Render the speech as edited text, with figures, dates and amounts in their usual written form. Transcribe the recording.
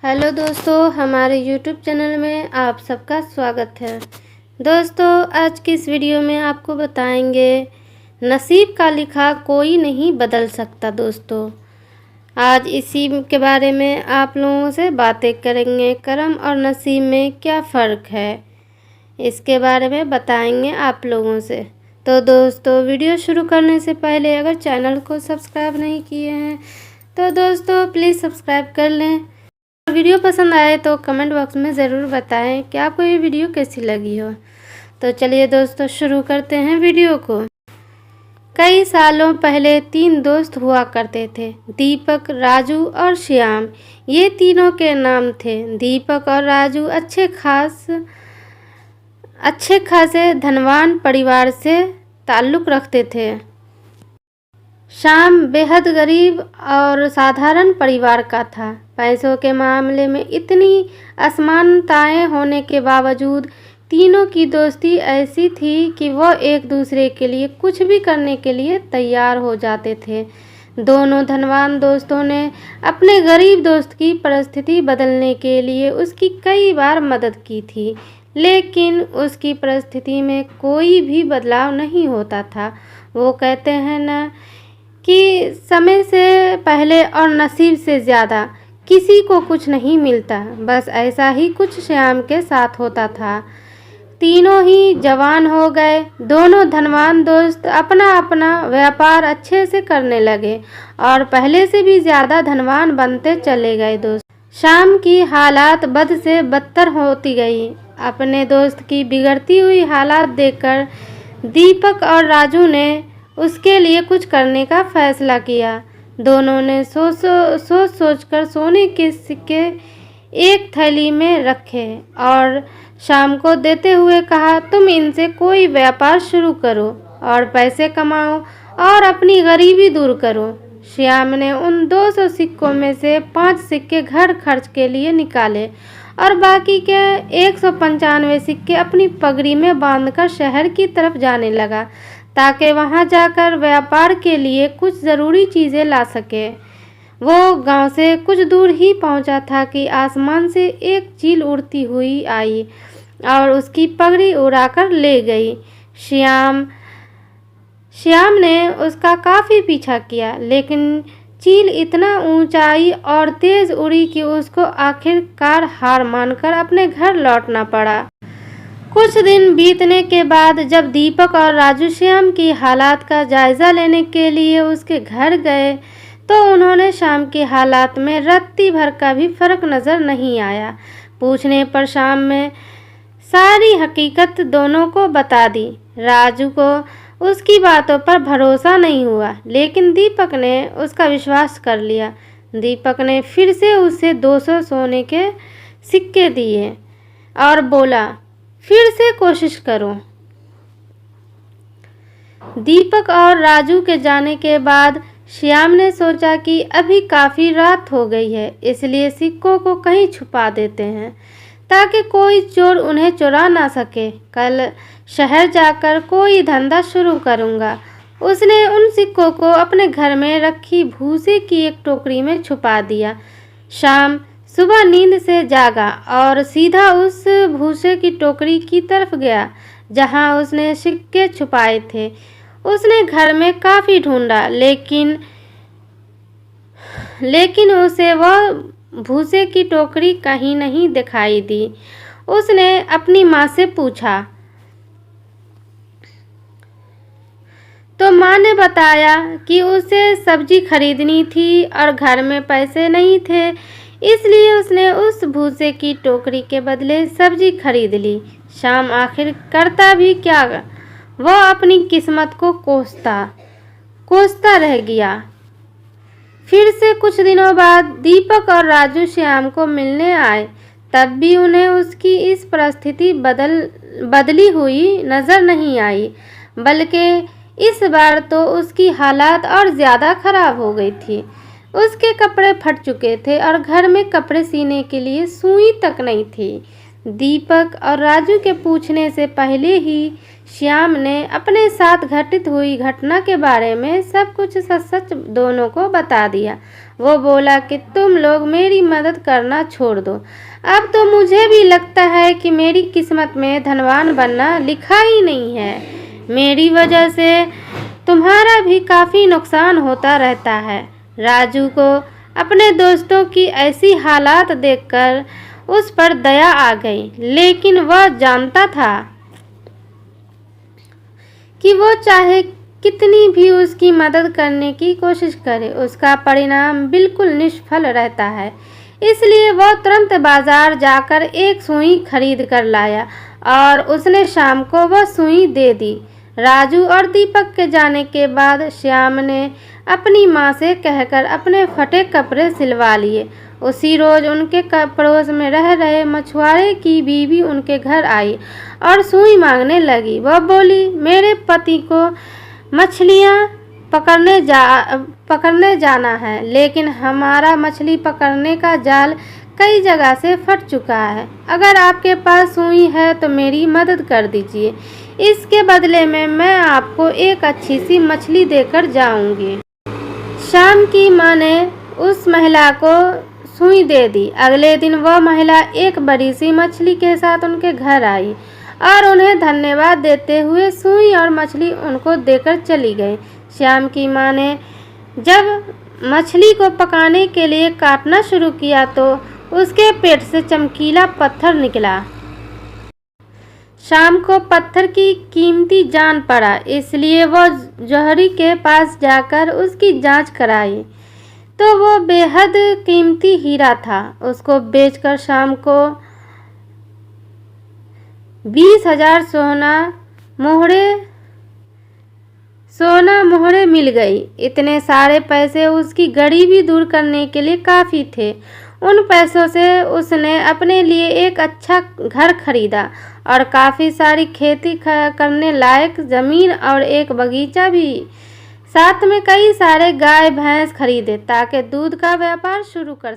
Hello दोस्तों, हमारे YouTube channel में आप सबका स्वागत है। दोस्तों, आज की इस वीडियो में आपको बताएंगे नसीब का लिखा कोई नहीं बदल सकता। दोस्तों, आज इसी के बारे में आप लोगों से बातें करेंगे। कर्म और नसीब में क्या फ़र्क है, इसके बारे में बताएंगे आप लोगों से। तो दोस्तों, वीडियो शुरू करने से पहले अगर चैनल को सब्सक्राइब नहीं किए हैं तो दोस्तों प्लीज़ सब्सक्राइब कर लें। वीडियो पसंद आए तो कमेंट बॉक्स में ज़रूर बताएं कि आपको ये वीडियो कैसी लगी हो। तो चलिए दोस्तों, शुरू करते हैं वीडियो को। कई सालों पहले 3 दोस्त हुआ करते थे, दीपक, राजू और श्याम। ये तीनों के नाम थे। दीपक और राजू अच्छे खासे धनवान परिवार से ताल्लुक़ रखते थे। श्याम बेहद गरीब और साधारण परिवार का था। पैसों के मामले में इतनी असमानताएं होने के बावजूद तीनों की दोस्ती ऐसी थी कि वो एक दूसरे के लिए कुछ भी करने के लिए तैयार हो जाते थे। दोनों धनवान दोस्तों ने अपने गरीब दोस्त की परिस्थिति बदलने के लिए उसकी कई बार मदद की थी, लेकिन उसकी परिस्थिति में कोई भी बदलाव नहीं होता था। वो कहते हैं ना कि समय से पहले और नसीब से ज़्यादा किसी को कुछ नहीं मिलता। बस ऐसा ही कुछ श्याम के साथ होता था। तीनों ही जवान हो गए। दोनों धनवान दोस्त अपना अपना व्यापार अच्छे से करने लगे और पहले से भी ज़्यादा धनवान बनते चले गए। दोस्त श्याम की हालात बद से बदतर होती गई। अपने दोस्त की बिगड़ती हुई हालात देखकर दीपक और राजू ने उसके लिए कुछ करने का फैसला किया। दोनों ने सोच कर सोने के सिक्के एक थैली में रखे और शाम को देते हुए कहा, तुम इनसे कोई व्यापार शुरू करो और पैसे कमाओ और अपनी गरीबी दूर करो। श्याम ने उन 200 सिक्कों में से 5 सिक्के घर खर्च के लिए निकाले और बाकी के 195 सिक्के अपनी पगड़ी में बांधकर शहर की तरफ जाने लगा, ताकि वहां जाकर व्यापार के लिए कुछ ज़रूरी चीज़ें ला सके। वो गांव से कुछ दूर ही पहुंचा था कि आसमान से एक चील उड़ती हुई आई और उसकी पगड़ी उड़ाकर ले गई। श्याम ने उसका काफ़ी पीछा किया, लेकिन चील इतना ऊंचाई और तेज़ उड़ी कि उसको आखिरकार हार मानकर अपने घर लौटना पड़ा। कुछ दिन बीतने के बाद जब दीपक और राजू श्याम की हालात का जायज़ा लेने के लिए उसके घर गए तो उन्होंने श्याम की हालात में रत्ती भर का भी फर्क नज़र नहीं आया। पूछने पर श्याम में सारी हकीकत दोनों को बता दी। राजू को उसकी बातों पर भरोसा नहीं हुआ, लेकिन दीपक ने उसका विश्वास कर लिया। दीपक ने फिर से उसे 200 सोने के सिक्के दिए और बोला, फिर से कोशिश करो। दीपक और राजू के जाने के बाद श्याम ने सोचा कि अभी काफ़ी रात हो गई है, इसलिए सिक्कों को कहीं छुपा देते हैं ताकि कोई चोर उन्हें चुरा ना सके। कल शहर जाकर कोई धंधा शुरू करूँगा। उसने उन सिक्कों को अपने घर में रखी भूसे की एक टोकरी में छुपा दिया। शाम सुबह नींद से जागा और सीधा उस भूसे की टोकरी की तरफ गया जहां उसने सिक्के छुपाए थे। उसने घर में काफ़ी ढूंढा, लेकिन उसे वह भूसे की टोकरी कहीं नहीं दिखाई दी। उसने अपनी माँ से पूछा तो माँ ने बताया कि उसे सब्जी खरीदनी थी और घर में पैसे नहीं थे, इसलिए उसने उस भूसे की टोकरी के बदले सब्जी खरीद ली। शाम आखिर करता भी क्या, वह अपनी किस्मत को कोसता रह गया। फिर से कुछ दिनों बाद दीपक और राजू श्याम को मिलने आए। तब भी उन्हें उसकी इस परिस्थिति बदली हुई नज़र नहीं आई, बल्कि इस बार तो उसकी हालात और ज़्यादा खराब हो गई थी। उसके कपड़े फट चुके थे और घर में कपड़े सीने के लिए सुई तक नहीं थी। दीपक और राजू के पूछने से पहले ही श्याम ने अपने साथ घटित हुई घटना के बारे में सब कुछ सच सच दोनों को बता दिया। वो बोला कि तुम लोग मेरी मदद करना छोड़ दो। अब तो मुझे भी लगता है कि मेरी किस्मत में धनवान बनना लिखा ही नहीं है। मेरी वजह से तुम्हारा भी काफ़ी नुकसान होता रहता है। राजू को अपने दोस्तों की ऐसी हालात देखकर उस पर दया आ गई, लेकिन वह जानता था कि वो चाहे कितनी भी उसकी मदद करने की कोशिश करे, उसका परिणाम बिल्कुल निष्फल रहता है। इसलिए वह तुरंत बाजार जाकर एक सुई खरीद कर लाया और उसने शाम को वह सुई दे दी। राजू और दीपक के जाने के बाद श्याम ने अपनी माँ से कहकर अपने फटे कपड़े सिलवा लिए। उसी रोज उनके पड़ोस में रह रहे मछुआरे की बीवी उनके घर आई और सुई मांगने लगी। वह बोली, मेरे पति को मछलियाँ पकड़ने जाना है, लेकिन हमारा मछली पकड़ने का जाल कई जगह से फट चुका है। अगर आपके पास सुई है तो मेरी मदद कर दीजिए। इसके बदले में मैं आपको एक अच्छी सी मछली देकर जाऊंगी। शाम की माँ ने उस महिला को सुई दे दी। अगले दिन वह महिला एक बड़ी सी मछली के साथ उनके घर आई और उन्हें धन्यवाद देते हुए सुई और मछली उनको देकर चली गई। श्याम की माँ ने जब मछली को पकाने के लिए काटना शुरू किया तो उसके पेट से चमकीला पत्थर निकला। शाम को पत्थर की कीमती जान पड़ा, इसलिए वह जौहरी के पास जाकर उसकी जांच कराई तो वो बेहद कीमती हीरा था। उसको बेचकर शाम को 20,000 सोना मोहरे मिल गई। इतने सारे पैसे उसकी गरीबी दूर करने के लिए काफ़ी थे। उन पैसों से उसने अपने लिए एक अच्छा घर खरीदा और काफ़ी सारी खेती करने लायक ज़मीन और एक बगीचा भी, साथ में कई सारे गाय भैंस खरीदे ताकि दूध का व्यापार शुरू कर